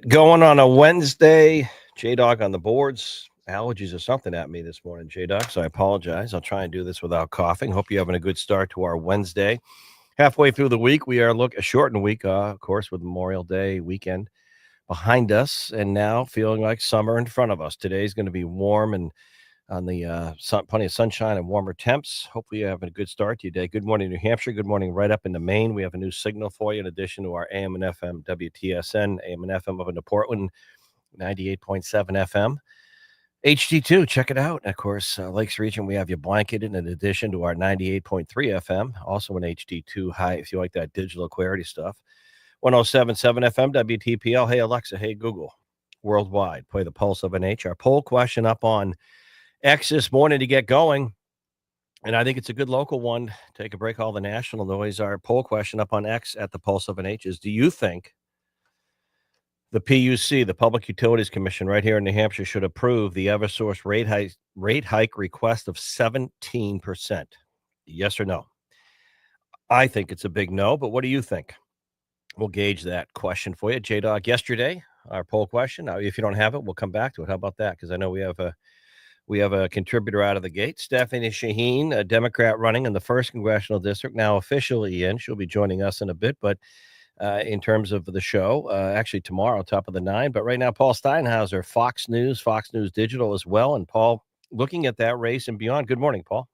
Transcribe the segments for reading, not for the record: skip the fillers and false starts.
it going on a Wednesday. J Dog on the boards. Allergies or something at me this morning, J Dog. So I apologize. I'll try and do this without coughing. Hope you're having a good start to our Wednesday. Halfway through the week, we are a shortened week, of course, with Memorial Day weekend behind us, and now feeling like summer in front of us. Today's going to be warm and on the plenty of sunshine and warmer temps. Hopefully, you're having a good start to your day. Good morning, New Hampshire. Good morning, right up into Maine. We have a new signal for you in addition to our AM and FM WTSN, AM and FM up into Portland, 98.7 FM. HD2, check it out. Of course, Lakes Region, we have you blanketed in addition to our 98.3 FM, also an HD2 high if you like that digital clarity stuff. 107.7 FM WTPL. Hey, Alexa. Hey, Google. Worldwide. Play the Pulse of an H. Our poll question up on X this morning to get going. And I think it's a good local one. Take a break, all the national noise. Our poll question up on X at the Pulse of an H is, do you think the PUC, the Public Utilities Commission right here in New Hampshire, should approve the Eversource rate hike request of 17%? Yes or no? I think it's a big no, but what do you think? We'll gauge that question for you. J-Dog, yesterday, our poll question. Now, if you don't have it, we'll come back to it. How about that? Because I know we have a contributor out of the gate, Stephanie Shaheen, a Democrat running in the 1st Congressional District, now officially in. She'll be joining us in a bit, but in terms of the show, actually tomorrow, top of the 9. But right now, Paul Steinhauser, Fox News Digital as well. And Paul, looking at that race and beyond. Good morning, Paul.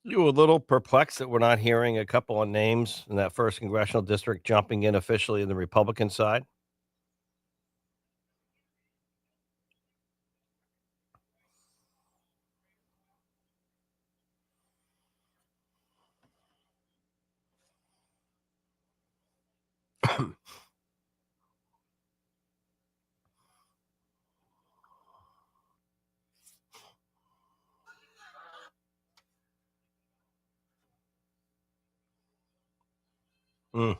You a little perplexed that we're not hearing a couple of names in that 1st Congressional District jumping in officially in the Republican side? Mm.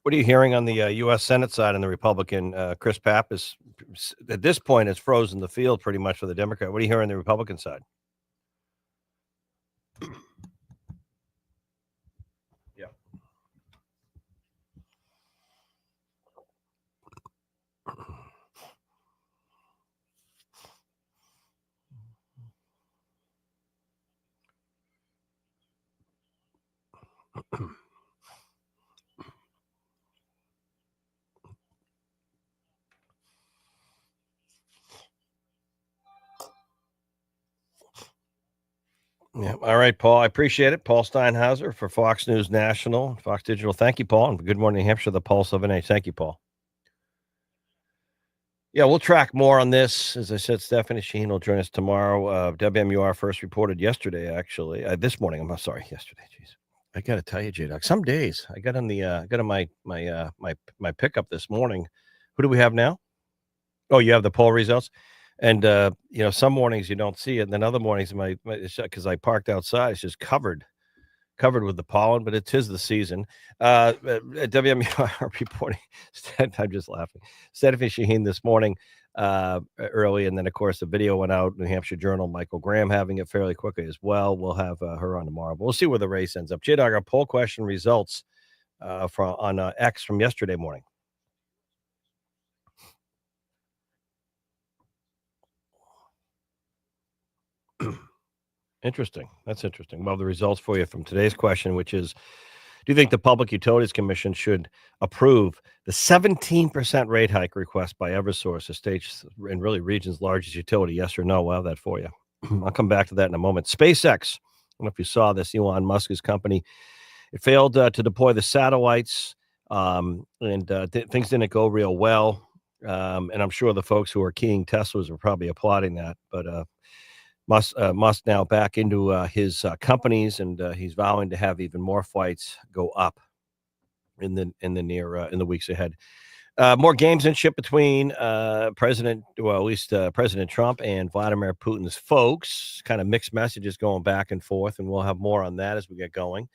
What are you hearing on the U.S. Senate side on the Republican? Chris Pappas, at this point, has frozen the field pretty much for the Democrat. What are you hearing on the Republican side? Yeah. Yeah. All right, Paul. I appreciate it. Paul Steinhauser for Fox News National, Fox Digital. Thank you, Paul. And good morning, New Hampshire, the Pulse of an Age. Thank you, Paul. Yeah, we'll track more on this. As I said, Stephanie Sheen will join us tomorrow. WMUR first reported yesterday, actually. This morning. I'm sorry, yesterday. Jeez. I got to tell you, J-Doc, some days I got on my pickup this morning. Who do we have now? Oh, you have the poll results? And, some mornings you don't see it, and then other mornings because I parked outside, it's just covered with the pollen, but it is the season. WMUR reporting, I'm just laughing. Stephanie Shaheen this morning, early, and then, of course, the video went out, New Hampshire Journal, Michael Graham having it fairly quickly as well. We'll have her on tomorrow, but we'll see where the race ends up. J-Dog, our poll question results on X from yesterday morning. Interesting. That's interesting. Well, the results for you from today's question, which is, do you think the Public Utilities Commission should approve the 17% rate hike request by Eversource, the state's and really region's largest utility? Yes or no? We'll have that for you. I'll come back to that in a moment. SpaceX. I don't know if you saw this, Elon Musk's company. It failed to deploy the satellites, and things didn't go real well. And I'm sure the folks who are keying Teslas are probably applauding that. But Musk now back into his companies, and he's vowing to have even more flights go up in the weeks ahead. More gamesmanship between President Trump and Vladimir Putin's folks. Kind of mixed messages going back and forth, and we'll have more on that as we get going.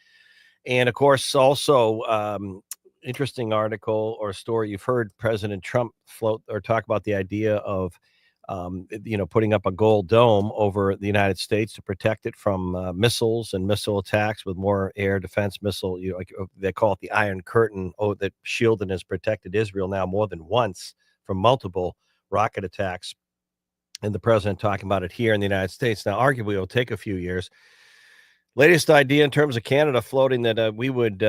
And of course, also interesting article or story. You've heard President Trump float or talk about the idea of putting up a gold dome over the United States to protect it from missiles and missile attacks with more air defense missile. They call it the Iron Curtain. That shielded and has protected Israel now more than once from multiple rocket attacks. And the president talking about it here in the United States. Now, arguably, it'll take a few years. Latest idea in terms of Canada floating that we would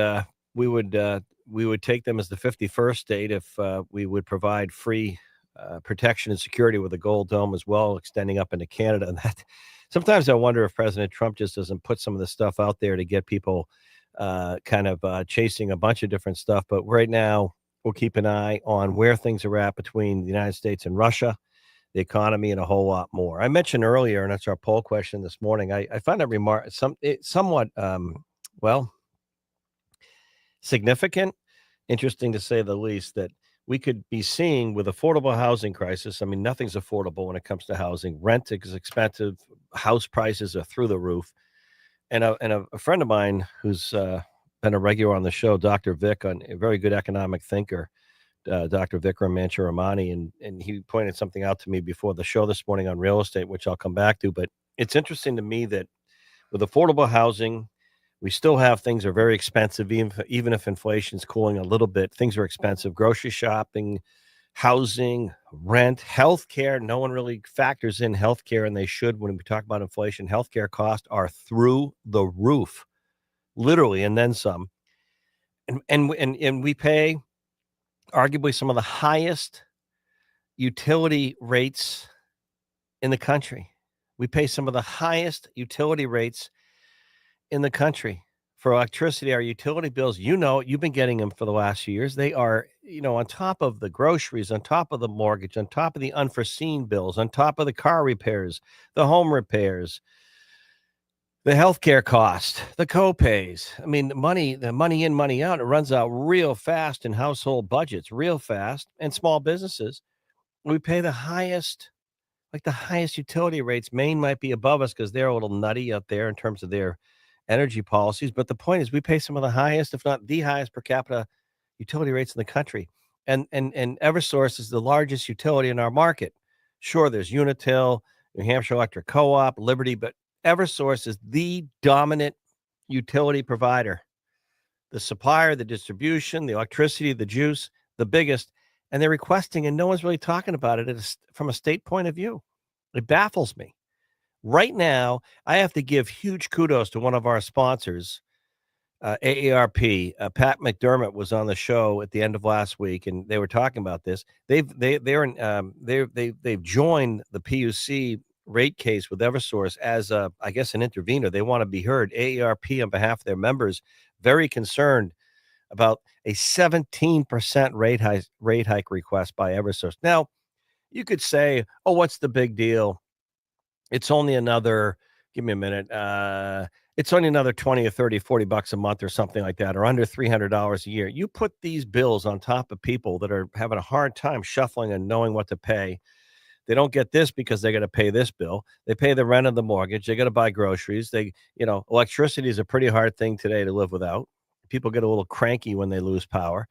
take them as the 51st state if we would provide free protection and security with a gold dome as well, extending up into Canada. And that sometimes I wonder if President Trump just doesn't put some of the stuff out there to get people chasing a bunch of different stuff. But right now, we'll keep an eye on where things are at between the United States and Russia, the economy, and a whole lot more. I mentioned earlier, and that's our poll question this morning. I find that somewhat significant, interesting to say the least, that we could be seeing with affordable housing crisis. I mean, nothing's affordable when it comes to housing. Rent is expensive. House prices are through the roof. And a friend of mine who's been a regular on the show, Dr. Vic, a very good economic thinker, Dr. Vikram Mancharamani, and he pointed something out to me before the show this morning on real estate, which I'll come back to. But it's interesting to me that with affordable housing, we still have things are very expensive, even if inflation's cooling a little bit. Things are expensive. Grocery shopping, housing, rent, healthcare. No one really factors in healthcare, and they should when we talk about inflation. Healthcare costs are through the roof, literally, and then some. And we pay arguably some of the highest utility rates in the country. We pay some of the highest utility rates in the country for electricity. Our utility bills, you've been getting them for the last few years. They are, on top of the groceries, on top of the mortgage, on top of the unforeseen bills, on top of the car repairs, the home repairs, the healthcare cost, the co-pays. I mean, the money in, money out, it runs out real fast in household budgets, real fast, and small businesses. We pay the highest utility rates. Maine might be above us because they're a little nutty out there in terms of their energy policies. But the point is we pay some of the highest, if not the highest per capita utility rates in the country. And Eversource is the largest utility in our market. Sure, there's Unitil, New Hampshire Electric Co-op, Liberty, but Eversource is the dominant utility provider. The supplier, the distribution, the electricity, the juice, the biggest. And they're requesting, and no one's really talking about it from a state point of view. It baffles me. Right now, I have to give huge kudos to one of our sponsors, AARP. Pat McDermott was on the show at the end of last week, and they were talking about this. They've joined the PUC rate case with Eversource as I guess an intervener. They want to be heard. AARP, on behalf of their members, very concerned about a 17% rate hike request by Eversource. Now, you could say, "Oh, what's the big deal? It's only another, give me a minute. It's only another 20 or 30, $40 a month or something like that, or under $300 a year." You put these bills on top of people that are having a hard time shuffling and knowing what to pay. They don't get this because they got to pay this bill. They pay the rent of the mortgage. They got to buy groceries. Electricity is a pretty hard thing today to live without. People get a little cranky when they lose power.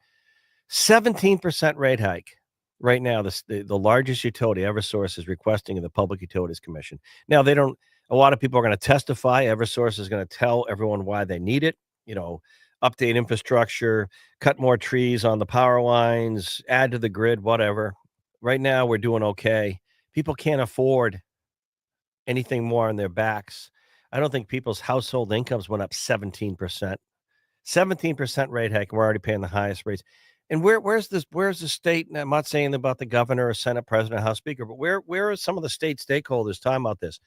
17% rate hike. Right now, the largest utility, Eversource, is requesting in the Public Utilities Commission. Now, a lot of people are going to testify. Eversource is going to tell everyone why they need it, update infrastructure, cut more trees on the power lines, add to the grid, whatever. Right now, we're doing okay. People can't afford anything more on their backs. I don't think people's household incomes went up 17%. 17% rate hike, and we're already paying the highest rates. And where's the state? And I'm not saying about the governor or Senate president, House speaker, but where are some of the state stakeholders talking about this?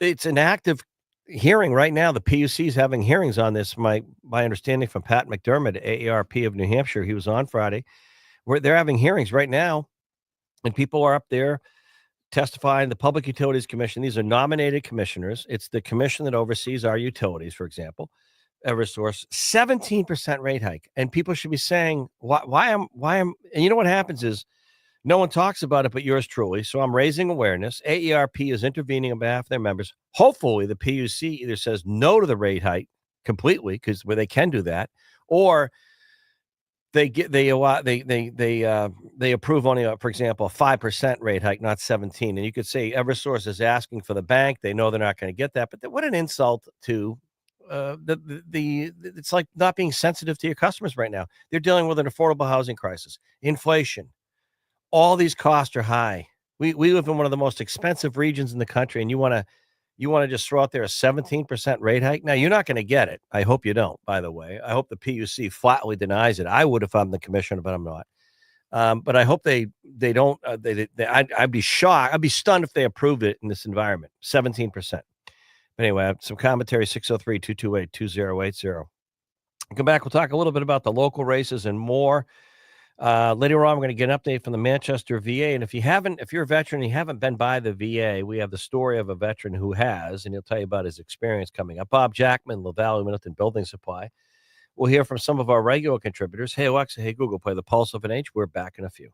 It's an active hearing right now. The PUC is having hearings on this. My understanding from Pat McDermott, AARP of New Hampshire, he was on Friday, where they're having hearings right now, and people are up there testifying. The Public Utilities Commission, these are nominated commissioners. It's the commission that oversees our utilities, for example. Eversource, 17% rate hike. And people should be saying, why am, and you know what happens is no one talks about it, but yours truly. So I'm raising awareness. AERP is intervening on behalf of their members. Hopefully the PUC either says no to the rate hike completely, because where they can do that, or they approve only, for example, a 5% rate hike, not 17. And you could say Eversource is asking for the bank. They know they're not going to get that, but what an insult to it's like not being sensitive to your customers right now. They're dealing with an affordable housing crisis, inflation. All these costs are high. We live in one of the most expensive regions in the country, and you want to just throw out there a 17% rate hike. Now you're not going to get it. I hope you don't. By the way, I hope the PUC flatly denies it. I would if I'm the commissioner, but I'm not. But I hope they don't. I'd be shocked. I'd be stunned if they approved it in this environment. 17%. But anyway, I have some commentary. 603-228-2080. Come back. We'll talk a little bit about the local races and more. Later on, we're going to get an update from the Manchester VA. And if you're a veteran and you haven't been by the VA, we have the story of a veteran who has, and he'll tell you about his experience coming up. Bob Jackman, LaValle Middleton Building Supply. We'll hear from some of our regular contributors. Hey, Alexa, hey, Google, play the Pulse of an Age. We're back in a few.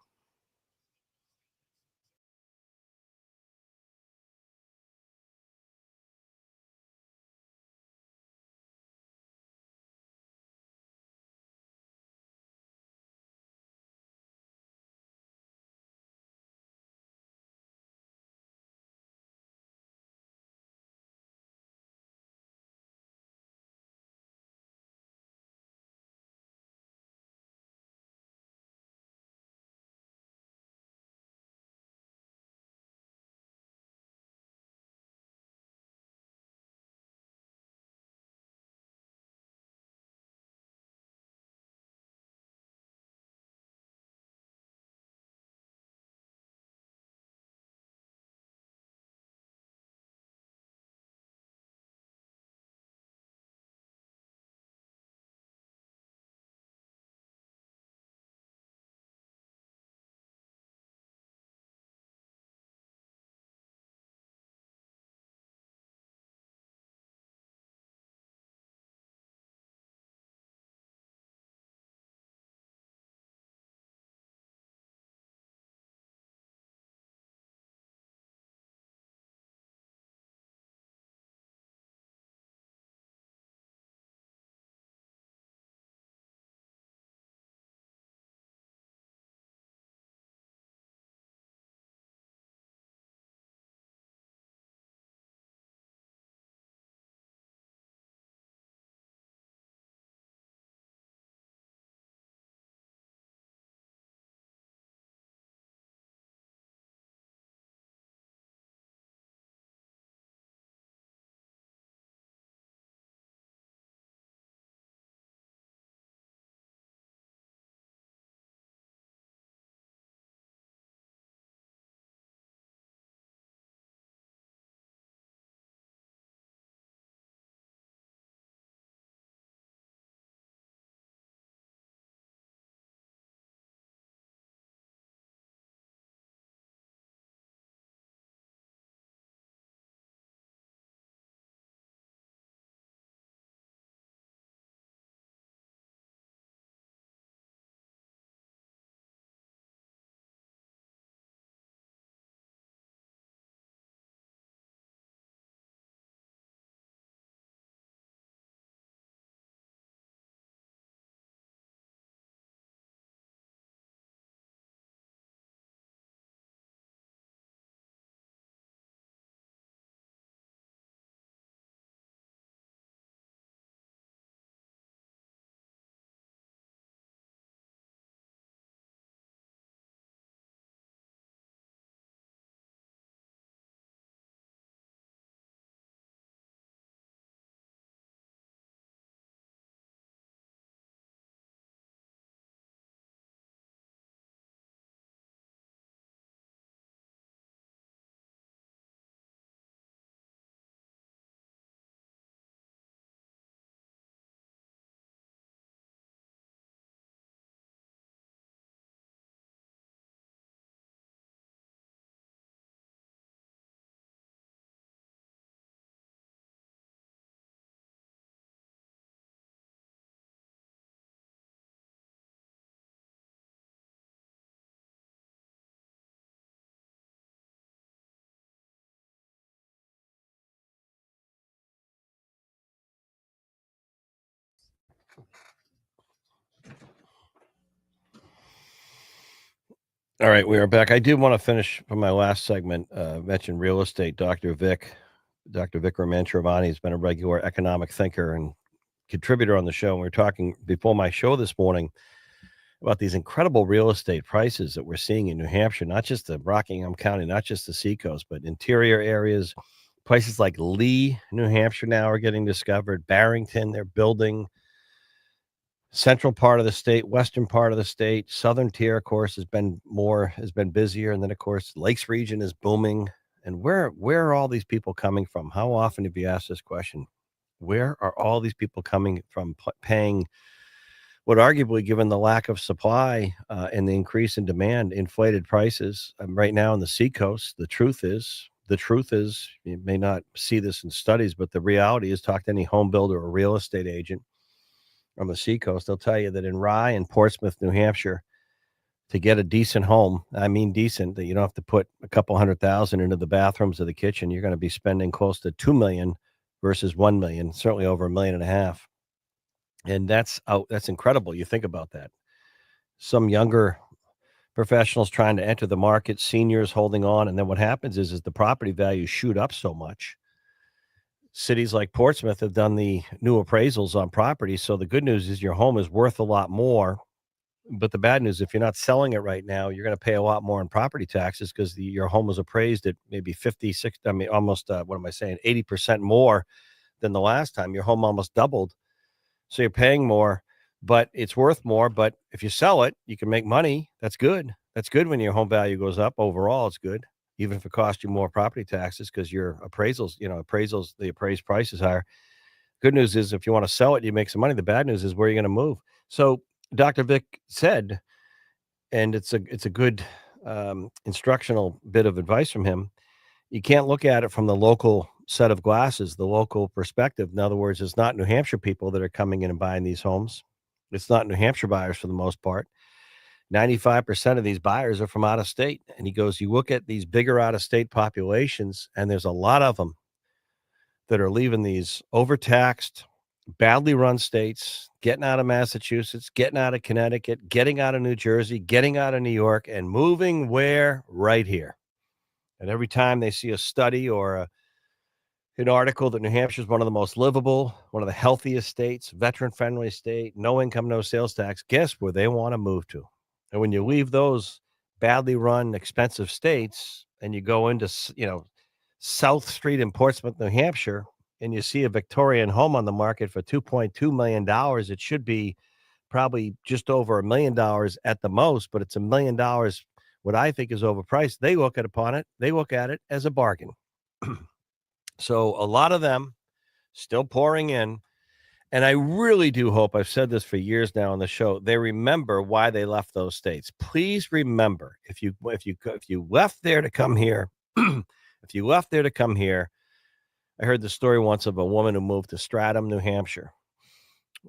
All right, we are back. I did want to finish from my last segment, mention real estate. Dr. Vikram Mantravani has been a regular economic thinker and contributor on the show. And we were talking before my show this morning about these incredible real estate prices that we're seeing in New Hampshire, not just the Rockingham County, not just the seacoast, but interior areas. Places like Lee, New Hampshire now are getting discovered. Barrington, they're building. Central part of the state, western part of the state, southern tier, of course, has been busier. And then, of course, Lakes region is booming. And where are all these people coming from? How often have you asked this question? Where are all these people coming from paying what arguably, given the lack of supply and the increase in demand, inflated prices right now on the seacoast? The truth is, you may not see this in studies, but the reality is, talk to any home builder or real estate agent on the seacoast, they'll tell you that in Rye and Portsmouth, New Hampshire, to get a decent home, I mean decent, that you don't have to put a couple $100,000 into the bathrooms or the kitchen, you're going to be spending close to $2 million versus $1 million, certainly over $1.5 million. And that's incredible. You think about that. Some younger professionals trying to enter the market, seniors holding on, and then what happens is the property values shoot up so much. Cities like Portsmouth have done the new appraisals on property. So the good news is your home is worth a lot more. But the bad news, if you're not selling it right now, you're going to pay a lot more in property taxes because your home was appraised at maybe 56, I mean, almost, 80% more than the last time. Your home almost doubled. So you're paying more, but it's worth more. But if you sell it, you can make money. That's good. That's good when your home value goes up. Overall, it's good, even if it costs you more property taxes because your the appraised price is higher. Good news is if you want to sell it, you make some money. The bad news is where you're going to move. So Dr. Vic said, and it's a good instructional bit of advice from him. You can't look at it from the local set of glasses, the local perspective. In other words, it's not New Hampshire people that are coming in and buying these homes. It's not New Hampshire buyers for the most part. 95% of these buyers are from out of state. And he goes, you look at these bigger out of state populations, and there's a lot of them that are leaving these overtaxed, badly run states, getting out of Massachusetts, getting out of Connecticut, getting out of New Jersey, getting out of New York, and moving where? Right here. And every time they see a study or an article that New Hampshire is one of the most livable, one of the healthiest states, veteran-friendly state, no income, no sales tax, guess where they want to move to? And when you leave those badly run, expensive states and you go into, South Street in Portsmouth, New Hampshire, and you see a Victorian home on the market for $2.2 million, it should be probably just over $1 million at the most, but it's $1 million, what I think is overpriced. They look at it as a bargain. So a lot of them still pouring in. And I really do hope, I've said this for years now on the show, they remember why they left those states. Please remember, if you left there to come here, if you left there to come here, I heard the story once of a woman who moved to Stratham, New Hampshire,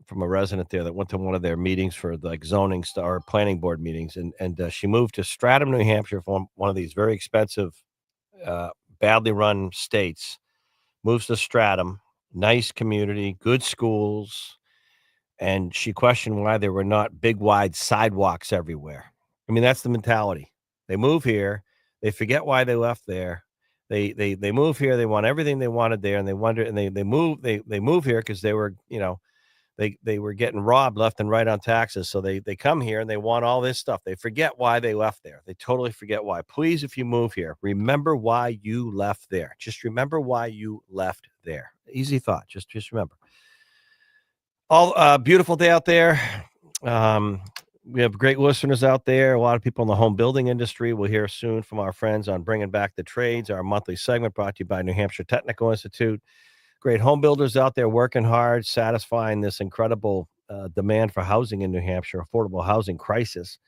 from a resident there that went to one of their meetings for like zoning or planning board meetings, and she moved to Stratham, New Hampshire, from one of these very expensive, badly run states. Moves to Stratham, nice community, good schools, and she questioned why there were not big, wide sidewalks everywhere. I mean, that's the mentality. They move here, they forget why they left there. They move here, they want everything they wanted there, and they wonder, and they move here because they were, they were getting robbed left and right on taxes. So they come here and they want all this stuff. They forget why they left there. They totally forget why. Please, if you move here, remember why you left there. Just remember why you left there. Easy thought. Just remember. All beautiful day out there. We have great listeners out there. A lot of people in the home building industry. We'll hear soon from our friends on Bringing Back the Trades, our monthly segment brought to you by New Hampshire Technical Institute. Great home builders out there working hard, satisfying this incredible demand for housing in New Hampshire, affordable housing crisis.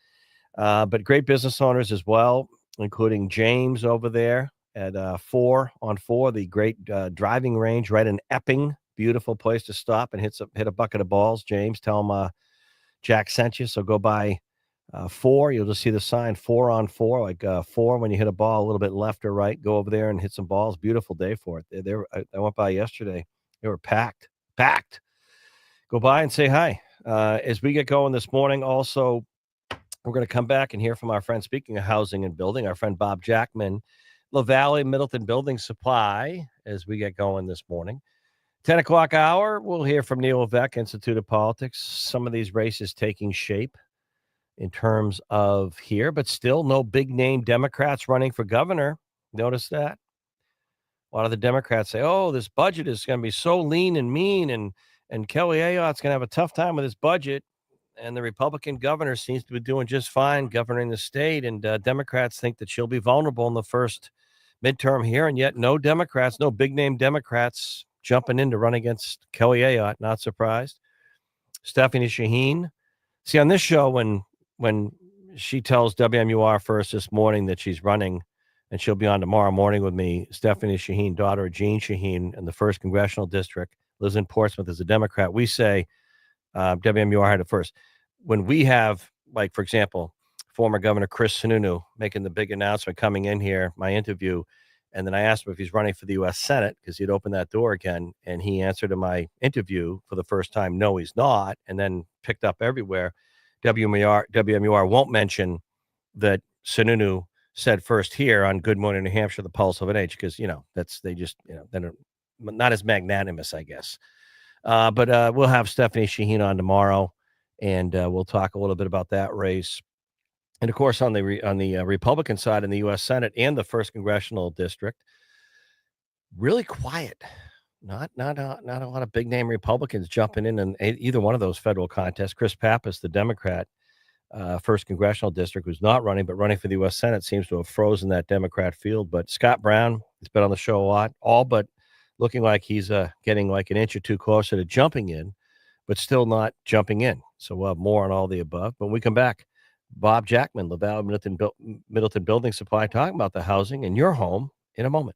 But great business owners as well, including James over there at 4 on 4, the great driving range right in Epping. Beautiful place to stop and hit a bucket of balls. James, tell him Jack sent you. So go by 4. You'll just see the sign 4 on 4, like 4 when you hit a ball a little bit left or right. Go over there and hit some balls. Beautiful day for it. I went by yesterday. They were packed. Go by and say hi. As we get going this morning, also We're going to come back and hear from our friend, speaking of housing and building, our friend Bob Jackman, LaValle Middleton Building Supply, as we get going this morning. 10 o'clock hour, we'll hear from Neil Levesque, Institute of Politics. Some of these races taking shape in terms of here, but still no big name Democrats running for governor. Notice that? A lot of the Democrats say, oh, this budget is going to be so lean and mean, and Kelly Ayotte's going to have a tough time with his budget. And the Republican governor seems to be doing just fine governing the state. And Democrats think that she'll be vulnerable in the first midterm here. And yet no Democrats, no big name Democrats jumping in to run against Kelly Ayotte. Not surprised. Stephanie Shaheen. See, on this show, when she tells WMUR first this morning that she's running, and she'll be on tomorrow morning with me, Stephanie Shaheen, daughter of Jean Shaheen in the 1st Congressional District, lives in Portsmouth as a Democrat. We say WMUR had it first. When we have, like, for example, former Governor Chris Sununu making the big announcement coming in here, my interview, and then I asked him if he's running for the U.S. Senate because he'd opened that door again, and he answered in my interview for the first time, no, he's not, and then picked up everywhere. WMUR won't mention that Sununu said first here on Good Morning New Hampshire, the pulse of an age, because, they're not as magnanimous, I guess. But we'll have Stephanie Shaheen on tomorrow, and we'll talk a little bit about that race. And of course, on the Republican side in the U.S. Senate and the 1st Congressional District, really quiet. Not a lot of big name Republicans jumping in either one of those federal contests. Chris Pappas, the Democrat, 1st Congressional District, who's not running but running for the U.S. Senate, seems to have frozen that Democrat field. But Scott Brown has been on the show a lot, all but looking like he's getting like an inch or two closer to jumping in, but still not jumping in. So we'll have more on all the above. But when we come back, Bob Jackman, LaValle Middleton Building Supply, talking about the housing in your home in a moment.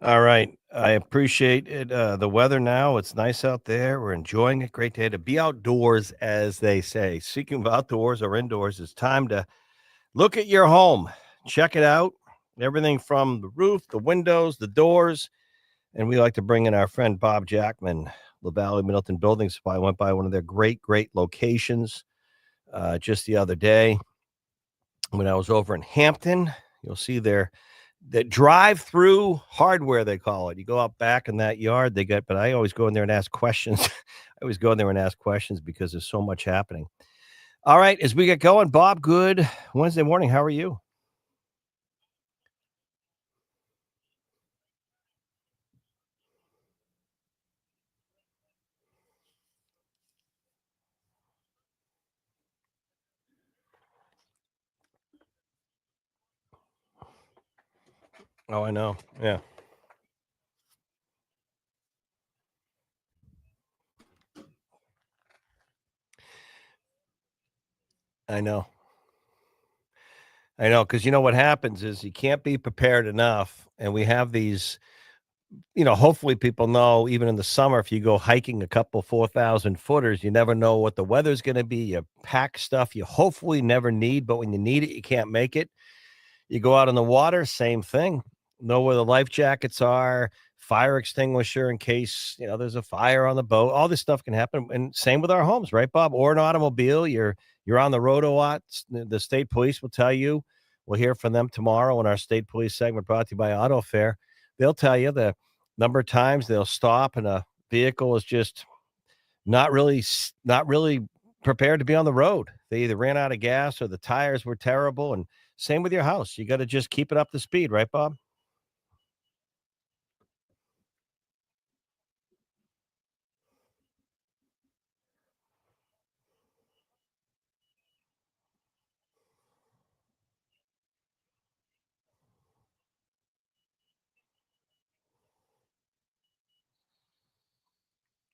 All right. I appreciate it. The weather now, it's nice out there. We're enjoying it. Great day to be outdoors, as they say. Speaking of outdoors or indoors, it's time to look at your home. Check it out. Everything from the roof, the windows, the doors. And we like to bring in our friend Bob Jackman, LaValle Middleton Building Supply. I went by one of their great locations just the other day when I was over in Hampton. You'll see their that drive-through hardware, they call it. You go out back in that yard, they get, but I always go in there and ask questions. I always go in there and ask questions because there's so much happening. All right, as we get going, Bob, good Wednesday morning. How are you? Oh, I know. Yeah, I know. I know, because you know what happens is you can't be prepared enough, and we have these. Hopefully people know even in the summer, if you go hiking a couple 4,000 footers, you never know what the weather's going to be. You pack stuff you hopefully never need, but when you need it, you can't make it. You go out on the water, same thing. Know where the life jackets are, fire extinguisher in case, there's a fire on the boat. All this stuff can happen. And same with our homes, right, Bob? Or an automobile. You're on the road a lot. The state police will tell you. We'll hear from them tomorrow in our state police segment brought to you by Auto Fair. They'll tell you the number of times they'll stop and a vehicle is just not really prepared to be on the road. They either ran out of gas or the tires were terrible, and same with your house. You gotta just keep it up to speed, right, Bob?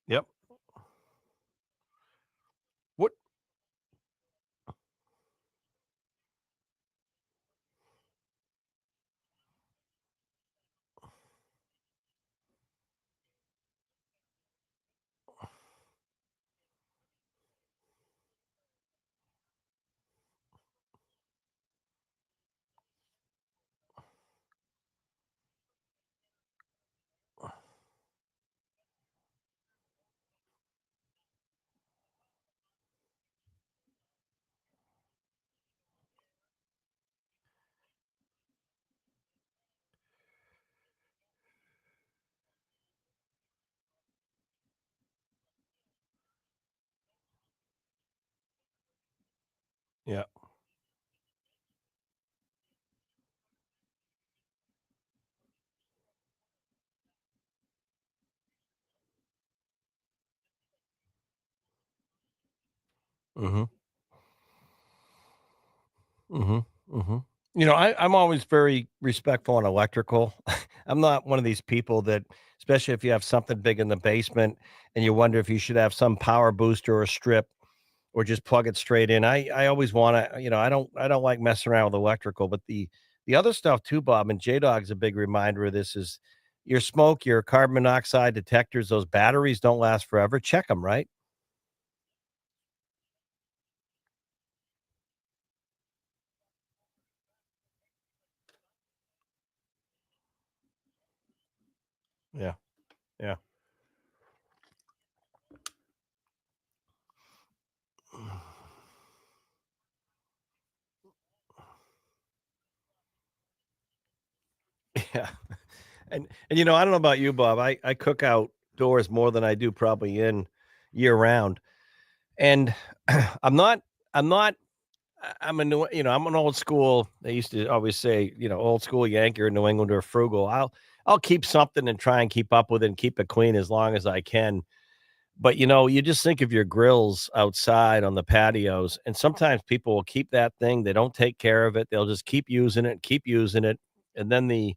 Yep. What? Yeah. Mhm. Mhm. Mhm. I'm always very respectful on electrical. I'm not one of these people that, especially if you have something big in the basement and you wonder if you should have some power booster or strip or just plug it straight in. I always wanna, I don't like messing around with electrical, but the other stuff too, Bob, and J-Dog's a big reminder of this is your smoke, your carbon monoxide detectors, those batteries don't last forever. Check them, right? Yeah. Yeah. Yeah. And I don't know about you, Bob. I cook outdoors more than I do probably in year round. And I'm not I'm a I'm an old school. They used to always say, old school Yankee or New Englander frugal. I'll keep something and try and keep up with it and keep it clean as long as I can. But you just think of your grills outside on the patios, and sometimes people will keep that thing. They don't take care of it. They'll just keep using it. And then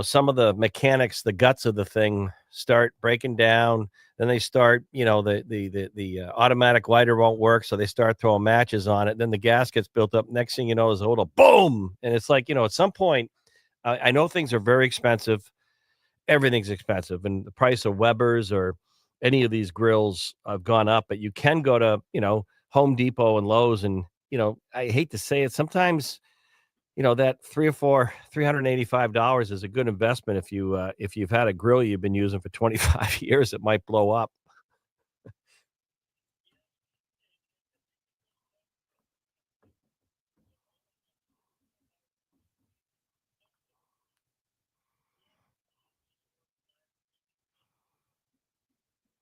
some of the mechanics, the guts of the thing start breaking down. Then they start, the automatic lighter won't work, so they start throwing matches on it. Then the gas gets built up. Next thing you know, is a little boom, and it's like, at some point, I know things are very expensive. everything's expensive, and the price of Weber's or any of these grills have gone up. But you can go to, Home Depot and Lowe's, and I hate to say it, sometimes that 385 dollars is a good investment if you've had a grill you've been using for 25 years. It might blow up.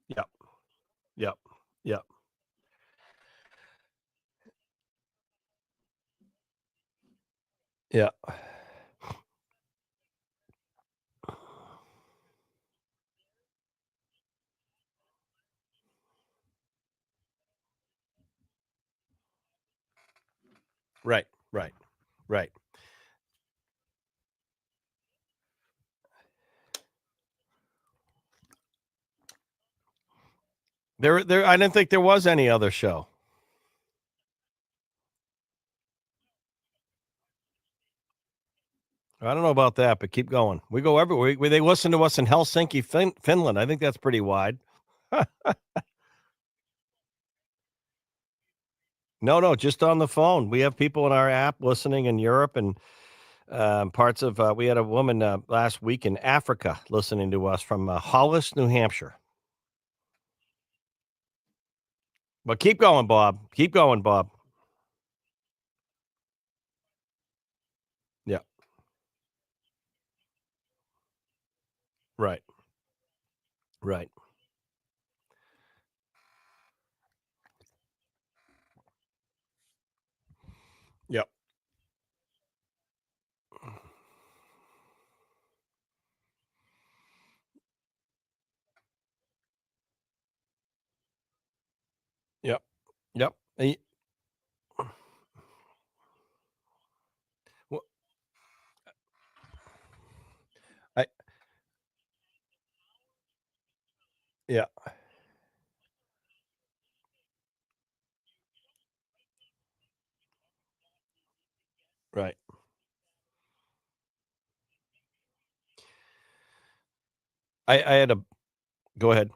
Yep, yep, yep. Yeah. Right, right, right. There I didn't think there was any other show. I don't know about that, but keep going. We go everywhere. They listen to us in Helsinki, Finland. I think that's pretty wide. No, no, just on the phone. We have people in our app listening in Europe and parts of. We had a woman last week in Africa listening to us from Hollis, New Hampshire. But keep going, Bob. Keep going, Bob. Yeah, right, right. Yep, yep, yep. Well, I yeah, right. I had a go ahead.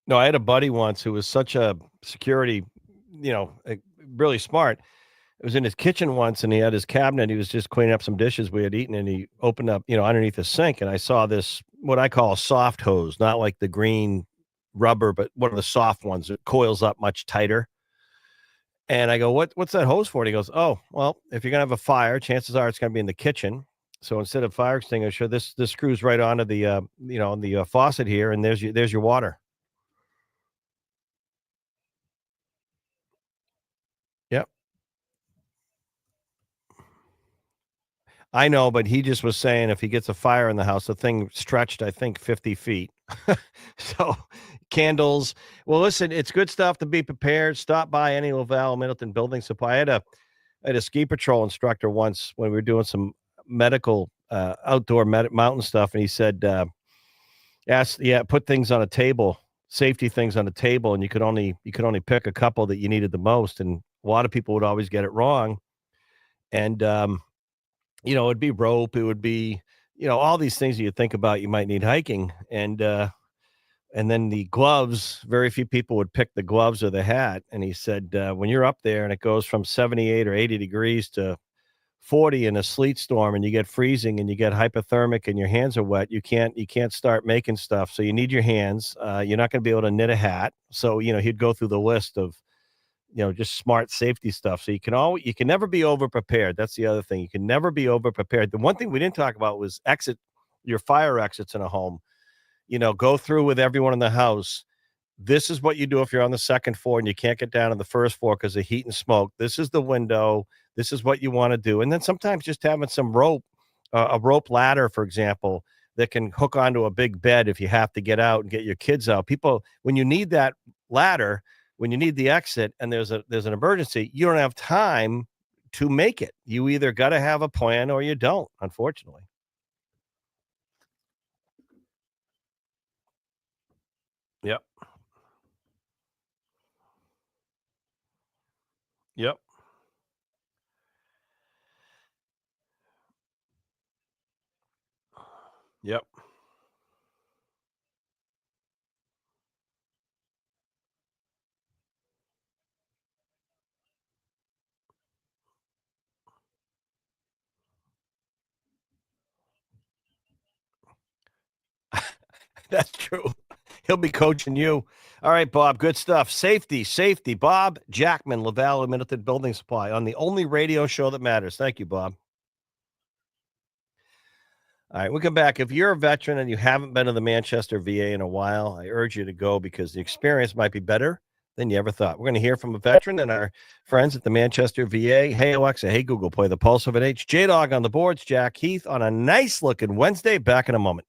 No, I had a buddy once who was such a security, really smart. It was in his kitchen once, and he had his cabinet. He was just cleaning up some dishes we had eaten, and he opened up, underneath the sink, and I saw this what I call a soft hose, not like the green rubber, but one of the soft ones. It coils up much tighter. And I go, "What's that hose for?" And he goes, "Oh, well, if you're gonna have a fire, chances are it's gonna be in the kitchen. So instead of fire extinguisher, this screws right onto the faucet here, and there's your water." Yep. I know, but he just was saying if he gets a fire in the house, the thing stretched, I think, 50 feet. So, candles. Well, listen, it's good stuff to be prepared. Stop by any Laval, Middleton building supply. I had a ski patrol instructor once when we were doing some medical, outdoor mountain stuff, and he said, yeah, put things on a table, safety things on a table, and you could only pick a couple that you needed the most, and a lot of people would always get it wrong, and it'd be rope, it would be, all these things you think about you might need hiking, and then the gloves, very few people would pick the gloves or the hat. And he said, when you're up there and it goes from 78 or 80 degrees to 40 in a sleet storm and you get freezing and you get hypothermic and your hands are wet, you can't start making stuff. So you need your hands. You're not going to be able to knit a hat. So, he'd go through the list of just smart safety stuff. So you can never be over prepared. That's the other thing. You can never be over prepared. The one thing we didn't talk about was your fire exits in a home. Go through with everyone in the house. This is what you do if you're on the second floor and you can't get down to the first floor because of heat and smoke. This is the window. This is what you want to do. And then sometimes just having some rope, a rope ladder, for example, that can hook onto a big bed if you have to get out and get your kids out. People, when you need that ladder, when you need the exit and there's an emergency, you don't have time to make it. You either got to have a plan or you don't, unfortunately. Yep. Yep. Yep. That's true. He'll be coaching you. All right, Bob. Good stuff. Safety, safety. Bob Jackman, Laval Limited Building Supply on the only radio show that matters. Thank you, Bob. All right, we'll come back. If you're a veteran and you haven't been to the Manchester VA in a while, I urge you to go because the experience might be better than you ever thought. We're going to hear from a veteran and our friends at the Manchester VA. Hey, Alexa. Hey, Google. Play the Pulse of an H. J-Dog on the boards. Jack Heath on a nice-looking Wednesday. Back in a moment.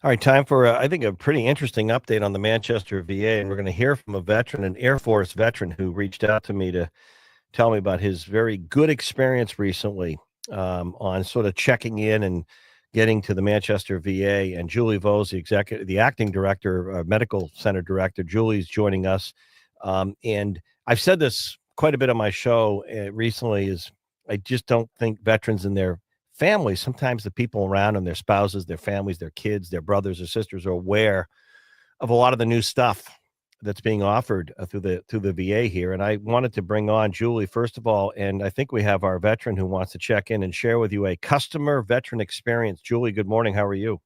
All right, time for, I think, a pretty interesting update on the Manchester VA. And we're going to hear from a veteran, an Air Force veteran, who reached out to me to tell me about his very good experience recently on sort of checking in and getting to the Manchester VA. And Julie Vose, the acting director, medical center director. Julie's joining us. And I've said this quite a bit on my show recently is I just don't think veterans and their families, sometimes the people around them, their spouses, their families, their kids, their brothers or sisters are aware of a lot of the new stuff that's being offered through the VA here. And I wanted to bring on Julie first of all, and I think we have our veteran who wants to check in and share with you a customer veteran experience. Julie, good morning. How are you?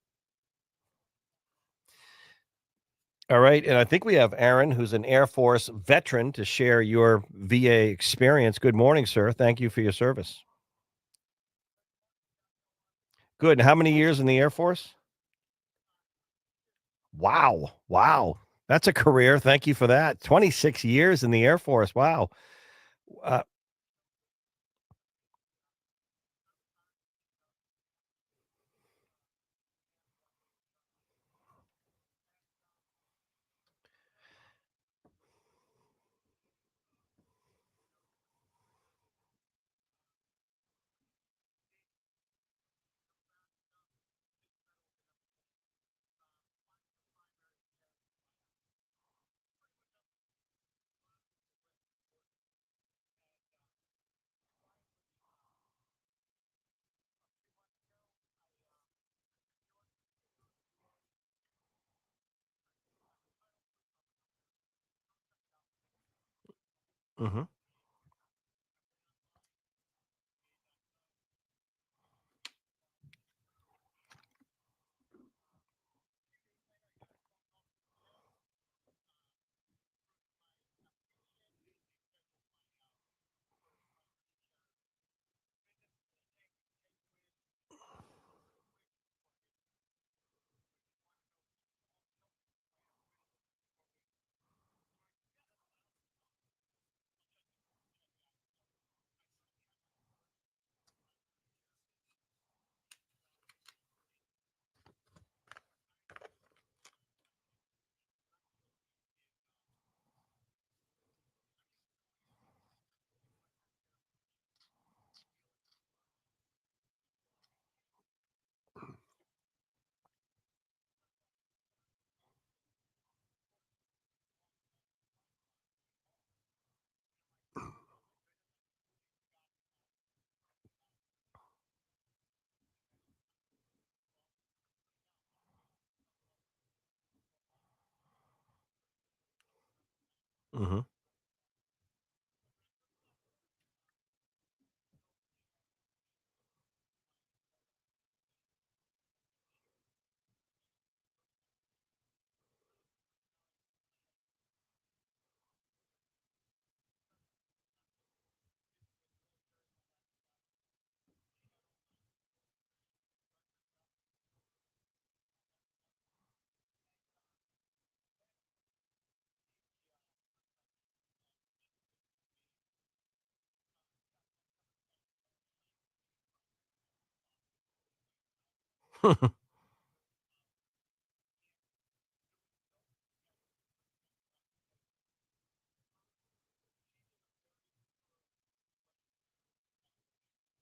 All right, and I think we have Aaron, who's an Air Force veteran, to share your VA experience. Good morning, sir. Thank you for your service. Good. And how many years in the Air Force? Wow. Wow. That's a career. Thank you for that. 26 years in the Air Force. Wow. Uh, mhm, mhm,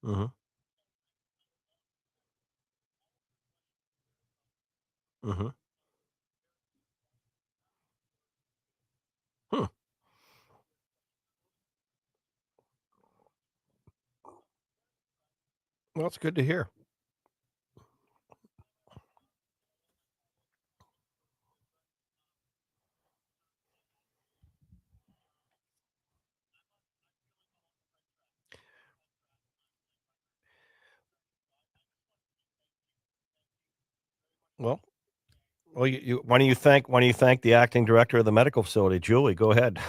mhm, mhm. Hmm. Well, that's good to hear. Well, why don't you thank the acting director of the medical facility, Julie? Go ahead.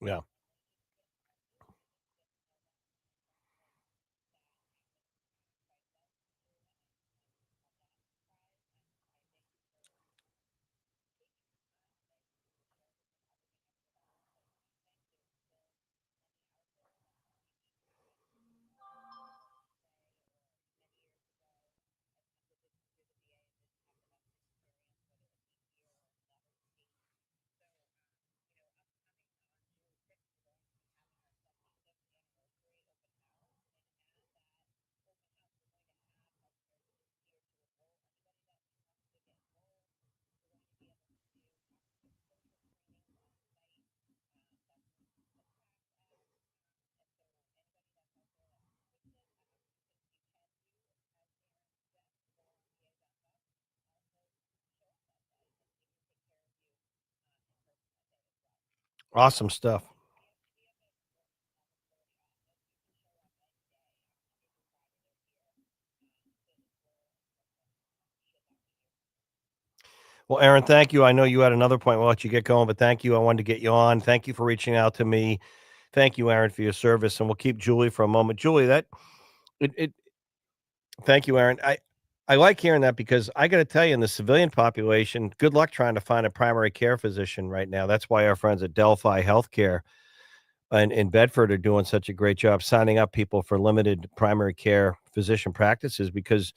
Yeah. Awesome stuff. Well, Aaron, thank you. I know you had another point. We'll let you get going, but thank you. I wanted to get you on. Thank you for reaching out to me. Thank you, Aaron, for your service. And we'll keep Julie for a moment. Julie, that it thank you, Aaron. I like hearing that because I got to tell you, in the civilian population, good luck trying to find a primary care physician right now. That's why our friends at Delphi Healthcare and in Bedford are doing such a great job signing up people for limited primary care physician practices because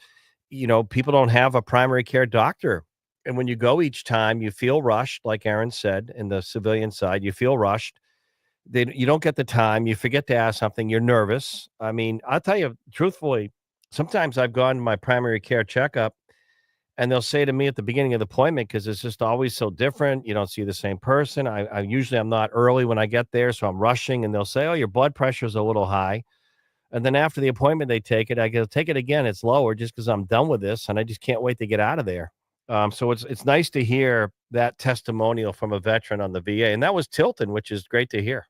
people don't have a primary care doctor. And when you go each time, you feel rushed, like Aaron said, in the civilian side, you feel rushed. You don't get the time. You forget to ask something. You're nervous. I mean, I'll tell you truthfully, sometimes I've gone to my primary care checkup and they'll say to me at the beginning of the appointment, because it's just always so different. You don't see the same person. I'm not early when I get there, so I'm rushing, and they'll say, "Oh, your blood pressure's a little high." And then after the appointment, they take it. I go, take it again. It's lower just because I'm done with this, and I just can't wait to get out of there. So it's nice to hear that testimonial from a veteran on the VA, and that was Tilton, which is great to hear.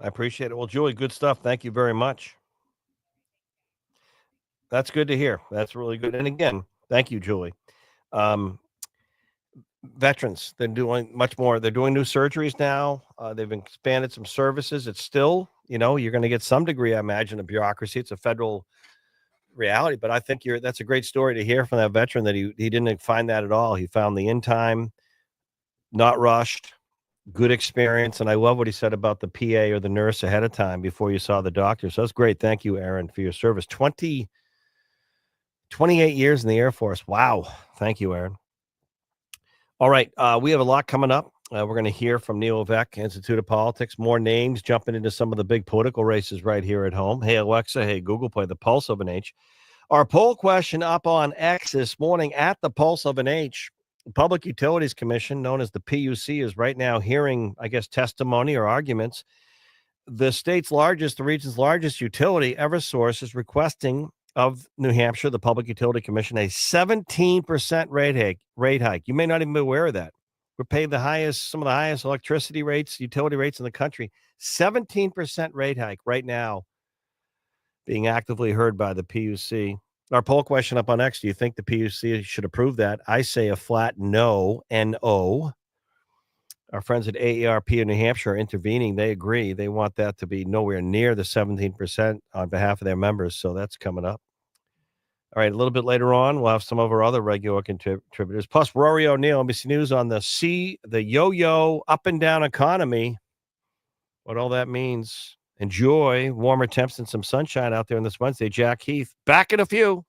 I appreciate it. Well, Julie, good stuff. Thank you very much. That's good to hear. That's really good. And again, thank you, Julie. Um, Veterans, they're doing much more. They're doing new surgeries now. They've expanded some services. It's still, you're going to get some degree, I imagine, of bureaucracy. It's a federal reality, but I think that's a great story to hear from that veteran that he didn't find that at all. He found the in time, not rushed, good experience. And I love what he said about the PA or the nurse ahead of time before you saw the doctor. So that's great. Thank you, Aaron, for your service. 28 years in the Air Force. Wow. Thank you, Aaron. All right. We have a lot coming up. We're going to hear from Neil Vec, Institute of Politics, more names jumping into some of the big political races right here at home. Hey, Alexa. Hey, Google, play the Pulse of an H. Our poll question up on X this morning at the Pulse of an H. The Public Utilities Commission, known as the PUC, is right now hearing, I guess, testimony or arguments. The region's largest utility, Eversource, is requesting of New Hampshire, the Public Utility Commission, a 17% rate hike. You may not even be aware of that. We're paying some of the highest electricity rates, utility rates in the country. 17% rate hike right now being actively heard by the PUC. Our poll question up on X, do you think the PUC should approve that? I say a flat no, N-O. Our friends at AARP in New Hampshire are intervening. They agree. They want that to be nowhere near the 17% on behalf of their members. So that's coming up. All right, a little bit later on, we'll have some of our other regular contributors. Plus, Rory O'Neill, NBC News on the yo-yo up and down economy, what all that means. Enjoy warmer temps and some sunshine out there on this Wednesday. Jack Heath, back in a few.